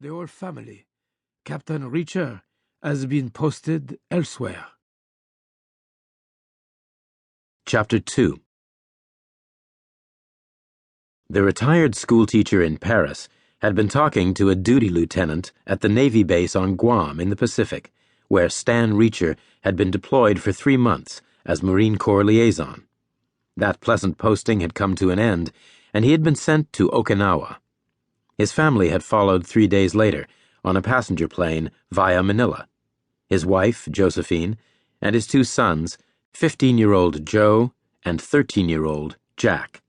The whole family. Captain Reacher has been posted elsewhere. Chapter 2. The retired schoolteacher in Paris had been talking to a duty lieutenant at the Navy base on Guam in the Pacific, where Stan Reacher had been deployed for 3 months as Marine Corps liaison. That pleasant posting had come to an end, and he had been sent to Okinawa. His family had followed 3 days later on a passenger plane via Manila. His wife, Josephine, and his 2 sons, 15-year-old Joe and 13-year-old Jack.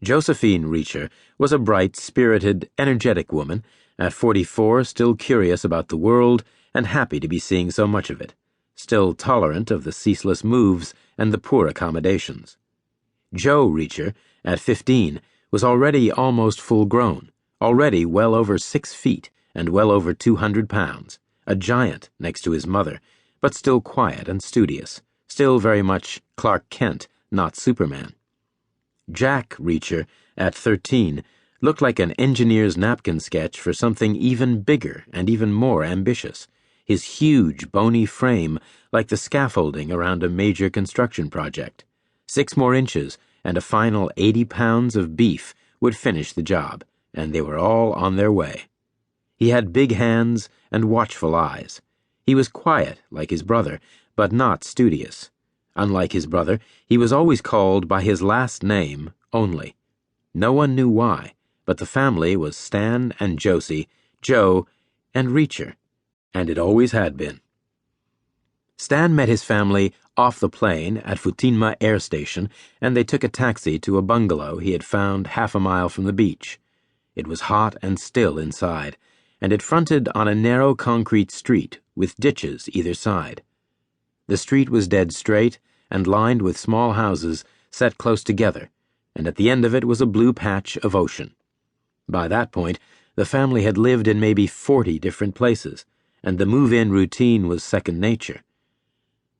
Josephine Reacher was a bright, spirited, energetic woman, at 44 still curious about the world and happy to be seeing so much of it, still tolerant of the ceaseless moves and the poor accommodations. Joe Reacher, at 15, was already almost full-grown, already well over 6 feet and well over 200 pounds, a giant next to his mother, but still quiet and studious, still very much Clark Kent, not Superman. Jack Reacher, at 13, looked like an engineer's napkin sketch for something even bigger and even more ambitious, his huge, bony frame like the scaffolding around a major construction project. 6 more inches and a final 80 pounds of beef would finish the job, and they were all on their way. He had big hands and watchful eyes. He was quiet, like his brother, but not studious. Unlike his brother, he was always called by his last name only. No one knew why, but the family was Stan and Josie, Joe, and Reacher, and it always had been. Stan met his family off the plane at Futenma Air Station, and they took a taxi to a bungalow he had found half a mile from the beach. It was hot and still inside, and it fronted on a narrow concrete street with ditches either side. The street was dead straight and lined with small houses set close together, and at the end of it was a blue patch of ocean. By that point, the family had lived in maybe 40 different places, and the move-in routine was second nature.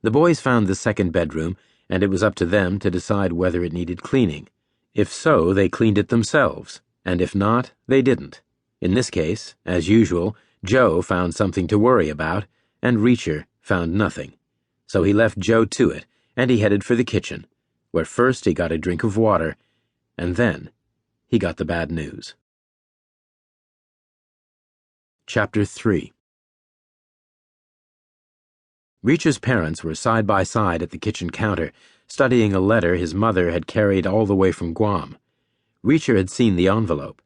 The boys found the second bedroom, and it was up to them to decide whether it needed cleaning. If so, they cleaned it themselves, and if not, they didn't. In this case, as usual, Joe found something to worry about, and Reacher found nothing. So he left Joe to it, and he headed for the kitchen, where first he got a drink of water, and then he got the bad news. Chapter 3. Reacher's parents were side by side at the kitchen counter, studying a letter his mother had carried all the way from Guam. Reacher had seen the envelope.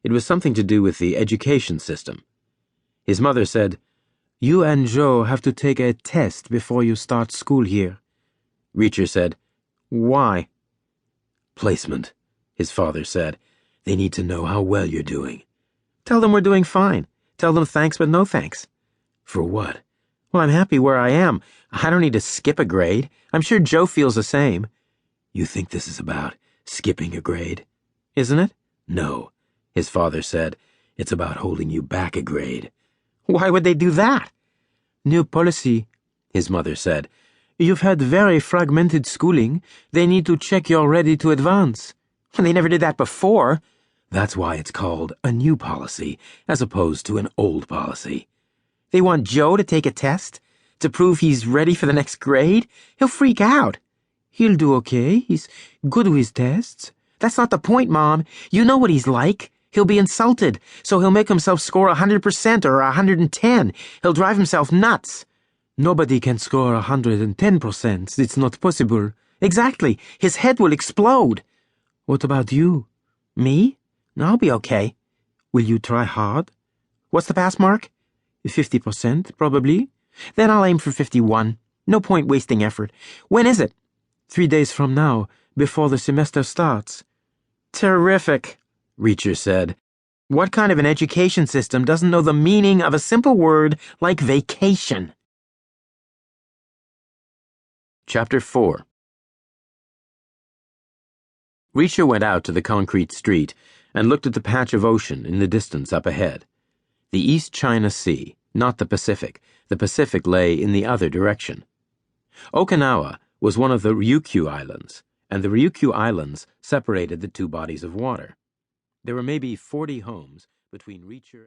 It was something to do with the education system. His mother said, "You and Joe have to take a test before you start school here." Reacher said, "Why?" "Placement," his father said. "They need to know how well you're doing." "Tell them we're doing fine. Tell them thanks but no thanks." "For what?" "Well, I'm happy where I am. I don't need to skip a grade. I'm sure Joe feels the same." "You think this is about skipping a grade?" "Isn't it?" "No," his father said. "It's about holding you back a grade." "Why would they do that?" New policy, his mother said. You've had very fragmented schooling. They need to check you're ready to advance. They never did that before. That's why it's called a new policy, as opposed to an old policy. They want Joe to take a test to prove he's ready for the next grade? He'll freak out. He'll do okay. He's good with tests. That's not the point, Mom. You know what he's like. He'll be insulted, so he'll make himself score 100% or 110. He'll drive himself nuts. Nobody can score 110%. It's not possible. Exactly. His head will explode. What about you? Me? I'll be okay. Will you try hard? What's the pass mark? 50%, probably. Then I'll aim for 51. No point wasting effort. When is it? 3 days from now, before the semester starts. Terrific, Reacher said. What kind of an education system doesn't know the meaning of a simple word like vacation? Chapter 4. Reacher went out to the concrete street and looked at the patch of ocean in the distance up ahead. The East China Sea, not the Pacific. The Pacific lay in the other direction. Okinawa was one of the Ryukyu Islands, and the Ryukyu Islands separated the 2 bodies of water. There were maybe 40 homes between Reacher